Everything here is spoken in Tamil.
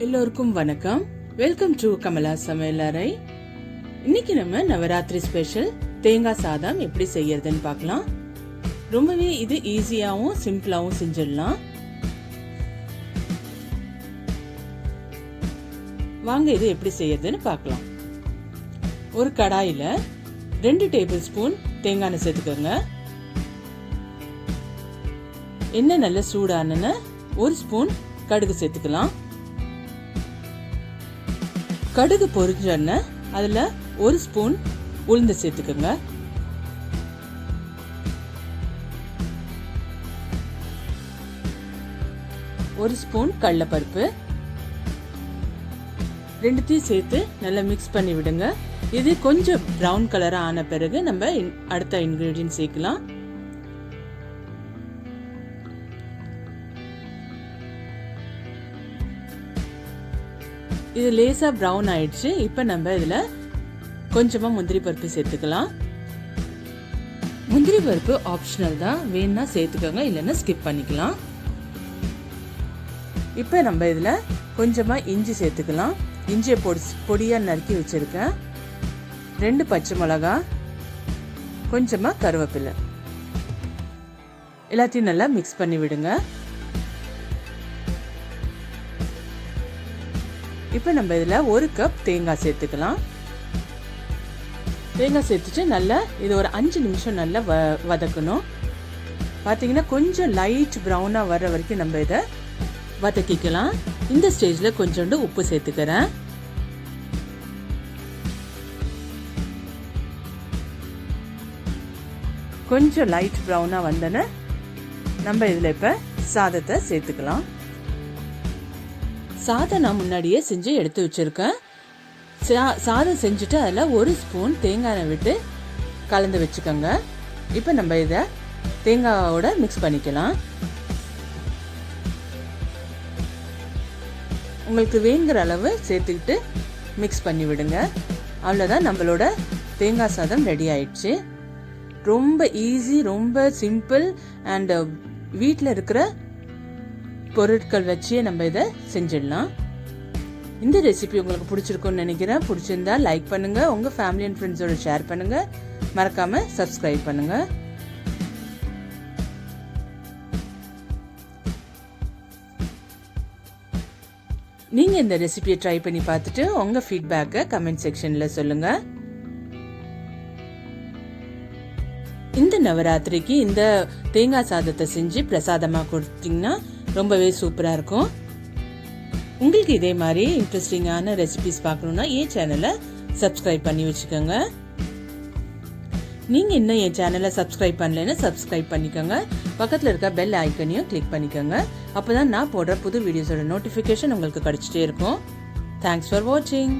எல்லோருக்கும் வணக்கம். வெல்கம் டு கமலா'ஸ் சமையலறை. இன்னைக்கு நம்ம நவராத்திரி ஸ்பெஷல் தேங்காய் சாதம் எப்படி செய்யறதுன்னு பார்க்கலாம். ரொம்பவே இது ஈஸியாகவும் சிம்பிளாகவும் செஞ்சிடலாம். வாங்க இது எப்படி செய்யறதுன்னு பார்க்கலாம். ஒரு கடாயில 2 டேபிள் ஸ்பூன் தேங்காய் எண்ணெய் சேர்த்துக்கோங்க. எண்ணெய் நல்ல சூடான 1 ஸ்பூன் கடுகு சேர்த்துக்கலாம். கடுகு பொரிஞ்சோன்னு அதில் 1 ஸ்பூன் உளுந்து சேர்த்துக்கோங்க. ஒரு ஸ்பூன் கடலைப்பருப்பு ரெண்டுத்தையும் சேர்த்து நல்லா மிக்ஸ் பண்ணி விடுங்க. இது கொஞ்சம் ப்ரௌன் கலராக ஆன பிறகு நம்ம அடுத்த இன்கிரீடியன்ட் சேர்க்கலாம். இது லேசா ப்ரௌன் ஆயிடுச்சு. இப்போ நம்ம இதில் கொஞ்சமாக முந்திரி பருப்பு சேர்த்துக்கலாம். முந்திரி பருப்பு ஆப்ஷனல் தான், வேணும்னா சேர்த்துக்கோங்க, இல்லைன்னா ஸ்கிப் பண்ணிக்கலாம். இப்போ நம்ம இதில் கொஞ்சமாக இஞ்சி சேர்த்துக்கலாம். இஞ்சியை பொடியாக நறுக்கி வச்சுருக்கேன். 2 பச்சை மிளகா, கொஞ்சமாக கருவேப்பிலை, எல்லாத்தையும் நல்லா மிக்ஸ் பண்ணி விடுங்க. இப்போ நம்ம இதில் 1 கப் தேங்காய் சேர்த்துக்கலாம். தேங்காய் சேர்த்துட்டு நல்லா இது ஒரு 5 நிமிஷம் நல்லா வதக்கணும். பார்த்தீங்கன்னா கொஞ்சம் லைட் ப்ரௌனாக வர்ற வரைக்கும் நம்ம இதை வதக்கிக்கலாம். இந்த ஸ்டேஜில் கொஞ்சோண்டு உப்பு சேர்த்துக்கிறேன். கொஞ்சம் லைட் ப்ரௌனாக வந்தோன்னே நம்ம இதில் இப்போ சாதத்தை சேர்த்துக்கலாம். சாதம் நான் முன்னாடியே செஞ்சு எடுத்து வச்சுருக்கேன். சாதம் செஞ்சுட்டு அதில் 1 ஸ்பூன் தேங்காய் எண்ணெய் விட்டு கலந்து வச்சுக்கோங்க. இப்போ நம்ம இதை தேங்காயோட மிக்ஸ் பண்ணிக்கலாம். உங்களுக்கு வேணுங்கிற அளவு சேர்த்துக்கிட்டு மிக்ஸ் பண்ணி விடுங்க. அவ்வளோதான், நம்மளோட தேங்காய் சாதம் ரெடி ஆயிடுச்சு. ரொம்ப ஈஸி, ரொம்ப சிம்பிள் அண்ட் வீட்டில் இருக்கிற பொருட்கள் வச்சே நம்ம இதை செஞ்சிடலாம். இந்த ரெசிபி உங்களுக்கு பிடிச்சிருக்கும்னு நினைக்கிறேன். பிடிச்சிருந்தா லைக் பண்ணுங்க, உங்க ஃபேமிலி அண்ட் ஃப்ரெண்ட்ஸோட ஷேர் பண்ணுங்க, மறக்காம சப்ஸ்கிரைப் பண்ணுங்க. நீங்க இந்த ரெசிபியை ட்ரை பண்ணி பார்த்துட்டு உங்க ஃபீட்பேக்கை கமெண்ட் செக்ஷன்ல சொல்லுங்க. இந்த நவராத்திரிக்கு இந்த தேங்காய் சாதத்தை செஞ்சு பிரசாதமா கொடுத்தீங்கன்னா ரொம்பவே சூப்பராக இருக்கும். உங்களுக்கு இதே மாதிரி இன்ட்ரெஸ்டிங்கான ரெசிபிஸ் பார்க்கணுன்னா என் சேனலை சப்ஸ்கிரைப் பண்ணி வச்சுக்கோங்க. நீங்கள் இன்னும் என் சேனலை சப்ஸ்கிரைப் பண்ணலைன்னா சப்ஸ்கிரைப் பண்ணிக்கோங்க. பக்கத்தில் இருக்க பெல் ஐக்கனையும் கிளிக் பண்ணிக்கோங்க. அப்போ தான் நான் போடுற புது வீடியோஸோட நோட்டிஃபிகேஷன் உங்களுக்கு கிடைச்சிட்டே இருக்கும். தேங்க்ஸ் ஃபார் வாட்சிங்.